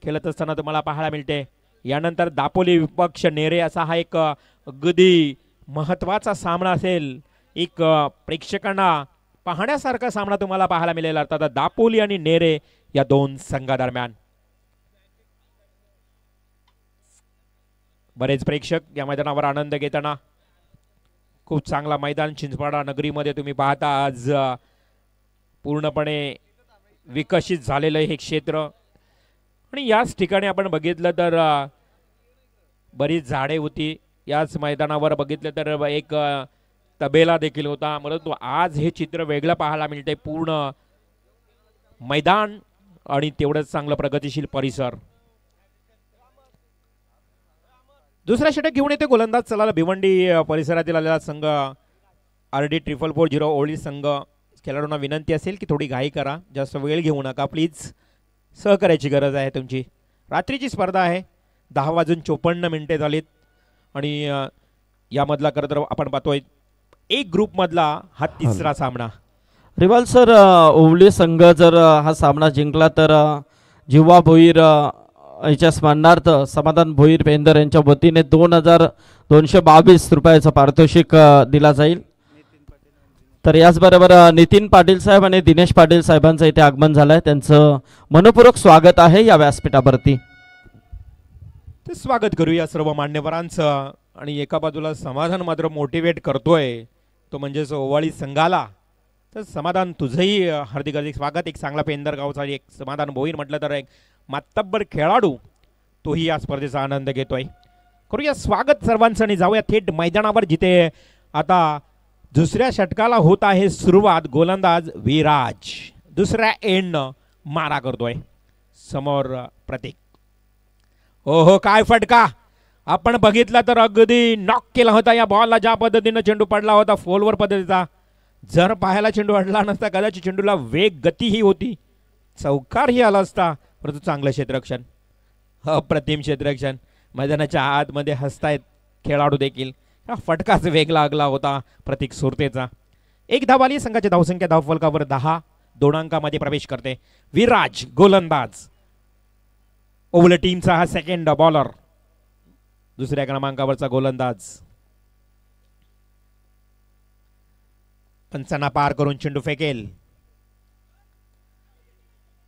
खेळत असताना तुम्हाला पाहायला मिळते. यानंतर दापोली विपक्ष नेरे असा हा एक अगदी महत्त्वाचा सामना असेल. एक प्रेक्षकांना पाहण्यासारखा सामना तुम्हाला पाहायला मिळेल अर्थात दापोली आणि नेरे या दोन संघादरम्यान. बरेच प्रेक्षक या मैदानावर आनंद घेताना. खूप चांगला मैदान चिंचपाडा नगरीमध्ये तुम्ही पाहता. आज पूर्णपणे विकसित झालेलं हे क्षेत्र आणि याच ठिकाणी आपण बघितलं तर बरीच झाडे होती. याच मैदानावर बघितलं तर एक तबेला देखील होता. परंतु आज हे चित्र वेगळं पाहायला मिळते. पूर्ण मैदान आणि तेवढंच चांगलं प्रगतिशील परिसर. दुसऱ्या षटक घेऊन येते गोलंदाज चला भिवंडी परिसरातील आलेला संघ RD 4440 ओळी संघ. खेळाडूंना विनंती असेल की थोडी घाई करा, जास्त वेळ घेऊ नका प्लीज. सहकार्याची गरज आहे तुमची. रात्रीची स्पर्धा आहे. 10:54 झालीत आणि यामधला खरं तर आपण पाहतोय एक ग्रुपमधला हा तिसरा सामना. रिवाल सर, ओवली संघ जर हा सामना जिंकला तर जिव्हा भोईर याच्या स्मरणार्थ समाधान भोईर पेंदर यांच्या वतीने 2222 रुपयाचं पारितोषिक दिला जाईल. तर याचबरोबर नितीन पाटील साहेब आणि दिनेश पाटील साहेबांचं इथे आगमन झालं आहे. त्यांचं मनपूर्वक स्वागत आहे या व्यासपीठावरती. ते स्वागत करूया सर्व मान्यवरांचं. आणि एका बाजूला समाधान मात्र मोटिवेट करतोय तो म्हणजेच ओवाळी संघाला. तर समाधान तुझंही हार्दिक हार्दिक स्वागत. एक चांगला पेंदर गावचा एक समाधान भोईर म्हटलं तर एक मातब्बर खेळाडू तोही या स्पर्धेचा आनंद घेतोय. करूया स्वागत सर्वांचं आणि जाऊया थेट मैदानावर जिथे आता दुसऱ्या षटकाला होत आहे सुरुवात. गोलंदाज विराज दुसऱ्या एंडनं मारा करतोय. समोर प्रतीक. ओहो काय फटका आपण बघितला तर अगदी नॉक केला होता या बॉलला. ज्या पद्धतीनं चेंडू पडला होता फोलवर पद्धतीचा. जर पाहायला चेंडू अडला नसता कदाचित चेंडूला वेग गतीही होती, चौकारही आला असता. परंतु चांगलं क्षेत्ररक्षण, अप्रतिम क्षेत्ररक्षण. मैदानाच्या आतमध्ये हसतायत खेळाडू देखील. फटकाच वेगळा लागला होता प्रतीक सुरतेचा. एक धाव आली. संघाची धावसंख्या धावफलकावर 10 2 अंकामध्ये प्रवेश करते. विराज गोलंदाज. ओवल टीमचा हा सेकंड बॉलर. दुसऱ्या क्रमांकावरचा गोलंदाज. पंचांना पार करून चेंडू फेकेल.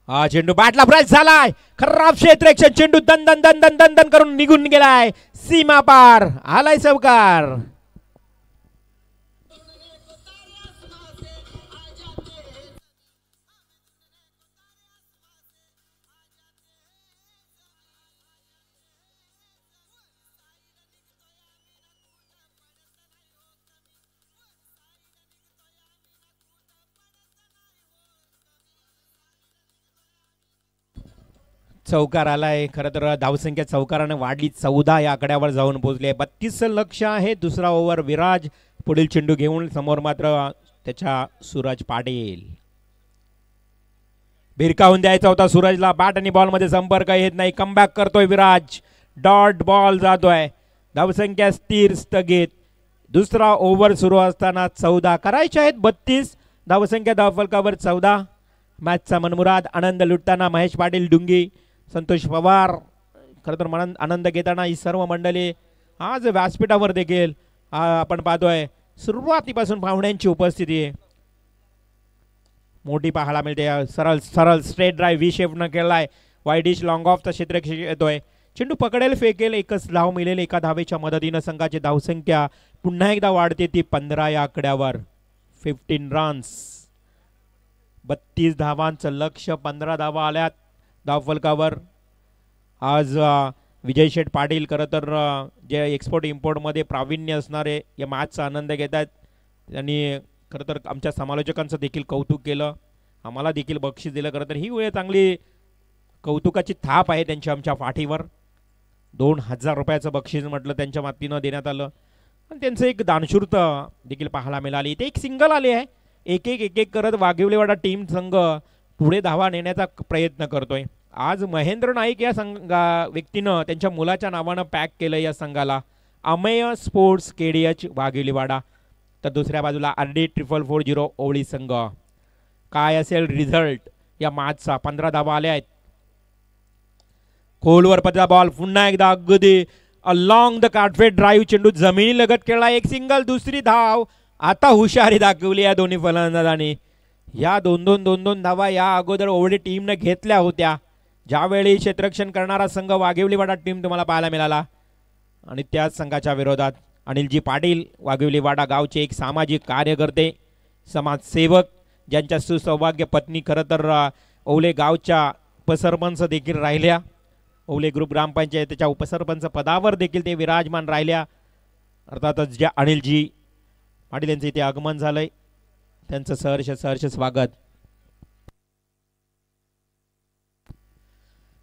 हा चेंडू बॅटला ब्रश झालाय. खराब क्षेत्ररक्षण. चेंडू दन दन दन दन दन दन करून निघून गेलाय. सीमा पार आलाय चौकार. चौकार आलाय. खरं तर धावसंख्या चौकाराने वाढली. 14 या आकड्यावर जाऊन पोहोचले. 32 लक्ष आहे. दुसरा ओव्हर विराज. पुढील चेंडू घेऊन समोर मात्र त्याच्या सूरज पाटील. भिरकावून द्यायचा होता सूरजला. बॅट आणि बॉल मध्ये संपर्क येत नाही. कमबॅक करतोय विराज. डॉट बॉल जातोय. धावसंख्या स्थिर स्थगित. दुसरा ओव्हर सुरू असताना 14 करायचे आहेत. 32 धावसंख्या धावफलकावर 14. मॅचचा मनमुराद आनंद लुटताना महेश पाटील डुंगी, संतोष पवार खरं तर आनंद घेताना ही सर्व मंडळी आज व्यासपीठावर देखील आपण पाहतोय सुरुवातीपासून पाहुण्यांची उपस्थिती मोठी पाहायला मिळते. सरळ सरळ स्ट्रेट ड्राईव्ह व्ही शेपनं केलाय. वाईडिश लॉंग ऑफचा क्षेत्ररक्षक येतोय. चेंडू पकडेल फेकेल. एकच धाव मिळेल. एका धावेच्या मदतीनं संघाची धावसंख्या पुन्हा एकदा वाढते. ती 15 या आकड्यावर. 15 रन्स. 32 धावांचं लक्ष. 15 धावा आल्यात धावफलकावर. आज विजय शेठ पाटील खरं तर जे एक्सपोर्ट इम्पोर्टमध्ये प्रावीण्य असणारे या मॅचचा आनंद घेत आहेत. त्यांनी खरं तर आमच्या समालोचकांचं देखील कौतुक केलं. आम्हाला देखील बक्षीस दिलं. खरं तर ही वेळ चांगली कौतुकाची थाप आहे त्यांच्या आमच्या पाठीवर. 2000 रुपयाचं बक्षीस म्हटलं त्यांच्या मातीनं देण्यात आलं. आणि त्यांचं एक दानशूर्त देखील पाहायला मिळाली. इथे एक सिंगल आले आहे. एक एक करत वाघिवलेवाडा टीम संघ पुढे धावा नेण्याचा प्रयत्न करतोय. आज महेंद्र नाईक या व्यक्तीनं त्यांच्या मुलाच्या नावानं पॅक केलं या संघाला. Amey sports KDH Waghivlewada. तर दुसऱ्या बाजूला RD 4440 ओवळी संघ. काय असेल रिझल्ट या मॅचचा. 15 धावा आल्या आहेत. खोलवर पडला बॉल. पुन्हा एकदा अगदी अलॉंग द कार्टवेट ड्राईव्ह. चेंडू जमिनी लगत खेळला. एक सिंगल. दुसरी धाव. आता हुशारी दाखवली या दोन्ही फलंदाजांनी. या दोन धावा या अगोदर ओवळी टीमने घेतल्या होत्या, ज्यावेळी क्षेत्ररक्षण करणारा संघ वाघिवलीवाडा टीम तुम्हाला पाहायला मिळाला. आणि त्याच संघाच्या विरोधात अनिलजी पाटील, वाघिवलीवाडा गावचे एक सामाजिक कार्यकर्ते, समाजसेवक, ज्यांच्या सुसौभाग्य पत्नी खरं तर ओवले गावच्या उपसरपंच देखील राहिल्या. ओवले ग्रुप ग्रामपंचायतीच्या उपसरपंच पदावर देखील ते विराजमान राहिल्या. अर्थातच ज्या अनिलजी पाटील यांचे इथे आगमन झालंय, त्यांचं सहर्ष स्वागत.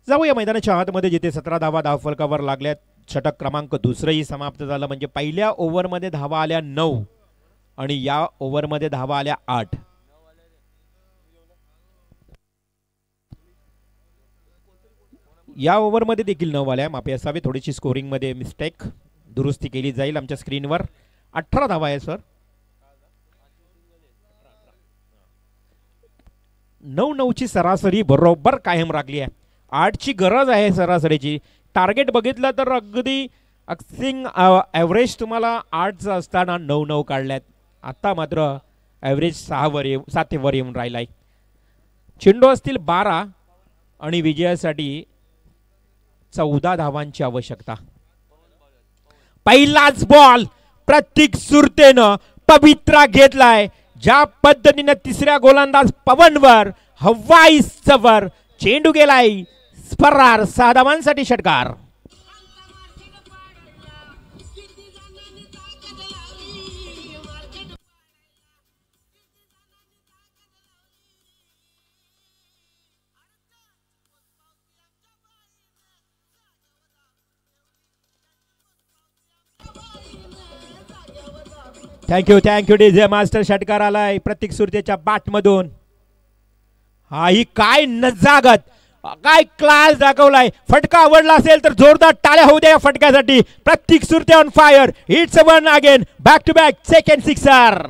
जाऊया मैदानाच्या आतमध्ये, जिथे 17 धावा धावफलकावर लागल्यात. षटक क्रमांक दुसरंही समाप्त झालं, म्हणजे पहिल्या ओव्हरमध्ये धावा आल्या 9 आणि या ओव्हरमध्ये धावा आल्या 8. या ओव्हरमध्ये देखील 9 आल्या, माफी असावी, थोडीशी स्कोरिंगमध्ये मिस्टेक, दुरुस्ती केली जाईल आमच्या स्क्रीनवर. 18 धावा आहे सर. 9-9ची सरासरी बरोबर कायम राखली आहे. 8ची गरज आहे सरासरीची. टार्गेट बघितलं तर अगदी ॲव्हरेज तुम्हाला 8चं असताना 9-9 काढल्यात. आता मात्र ॲव्हरेज 7 वर येऊन राहिलाय. चेंडू असतील 12 आणि विजयासाठी 14 धावांची आवश्यकता. पहिलाच बॉल प्रतीक सुरतेनं पवित्रा घेतलाय. ज्या पद्धतीने तिसऱ्या गोलंदाज पवनवर हवाई सवर चेंडू गेलाय फरार. 6 धावांसाठी षटकार. Thank you DJ master. षटकार आलाय प्रतीक सुरतेच्या बॅट मधून. ही काय नजागत, काय क्लास दाखवलाय. फटका आवडला असेल तर जोरदार टाळ्या होऊ द्या या फटक्यासाठी. Pratik Surte on fire. It's one again, back to back second sixer.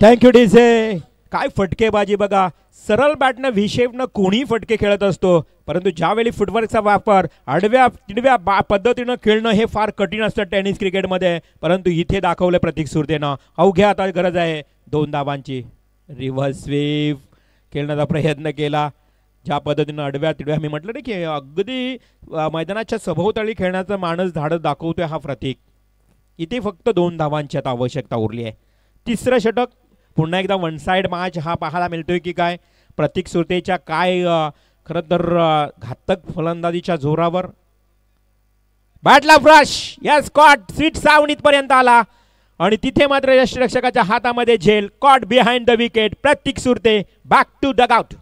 Thank you DJ. काय फटकेबाजी बघा. सरळ बॅटनं व्ही-शेपनं कोणी फटके खेळत असतो, परंतु ज्यावेळी फुटवर्कचा वापर आडव्या तिडव्या पद्धतीनं खेळणं हे फार कठीण असतं टेनिस क्रिकेटमध्ये. परंतु इथे दाखवलं प्रतीक सुरतेनं. अवघ्या आता गरज आहे 2 धावांची. रिव्हर्स स्वीप खेळण्याचा प्रयत्न केला. ज्या पद्धतीनं आडव्या तिडव्या, मी म्हटलं ना की अगदी मैदानाच्या सभोवताली खेळण्याचं माणूस धाडस दाखवतोय हा प्रतीक. इथे फक्त 2 धावांची आता आवश्यकता उरली आहे. तिसरं षटक पुन्हा एकदा वन साइड मॅच हा पाहायला मिळतोय की काय. प्रतीक सुरतेच्या काय खरं तर घातक फलंदाजीच्या जोरावर बॅटला फ्रश. या स्कॉट स्वीट सावणीत पर्यंत आला आणि तिथे मात्र यष्टिरक्षकाच्या हातामध्ये झेल. Caught behind the wicket. Prateek Surte back to dugout.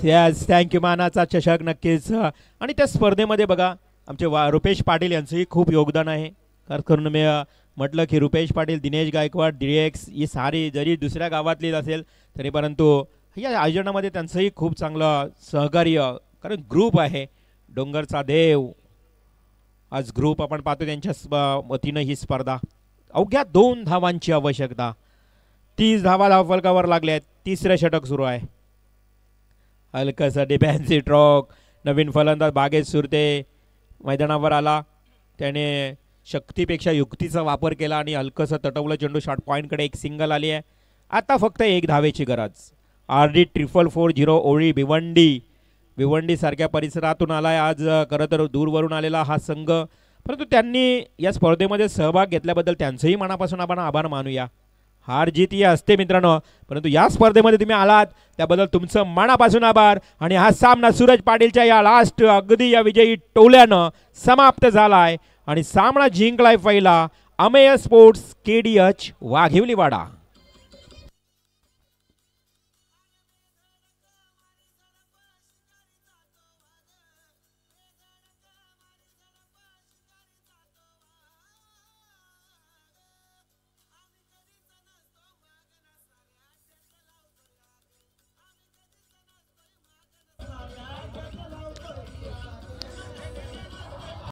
Yes, thank you. मानाचा चषक नक्कीच. आणि त्या स्पर्धेमध्ये बघा आमचे रुपेश पाटील यांचंही खूप योगदान आहे. खास करून मी म्हटलं की रुपेश पाटील, दिनेश गायकवाड, DX ही सारी जरी दुसऱ्या गावातलीच असेल तरी परंतु या आयोजनामध्ये त्यांचंही खूप चांगलं सहकार्य, कारण ग्रुप आहे डोंगरचा देव. आज ग्रुप आपण पाहतो त्यांच्या वतीनं ही स्पर्धा. अवघ्या 2 धावांची आवश्यकता. 30 धावा धावफलकावर लागल्या. तिसरं षटक सुरू आहे. हलकसा डिफेन्सिव्ह स्ट्रोक. नवीन फलंदाज बागेश सुरते मैदानावर आला. त्याने शक्तीपेक्षा युक्तीचा वापर केला आणि हलकसं तटवलं चेंडू. शॉर्ट पॉईंटकडे एक सिंगल आली आहे. आता फक्त 1 धावेची गरज. RD 444 ओळी भिवंडी सारख्या परिसरातून आलाय आज. खरं तर दूरवरून आलेला हा संघ, परंतु त्यांनी या स्पर्धेमध्ये सहभाग घेतल्याबद्दल त्यांचंही मनापासून आपण आभार मानूया. हार जीत ही असते मित्रांनो, परंतु या स्पर्धेमध्ये तुम्ही आलात त्याबद्दल तुमचं मनापासून आभार. आणि हा सामना सूरज पाटीलच्या या लास्ट अगदी या विजयी टोल्यानं समाप्त झालाय आणि सामना जिंकलाय पहिला अमेय स्पोर्ट्स KDH वाघिवलीवाडा.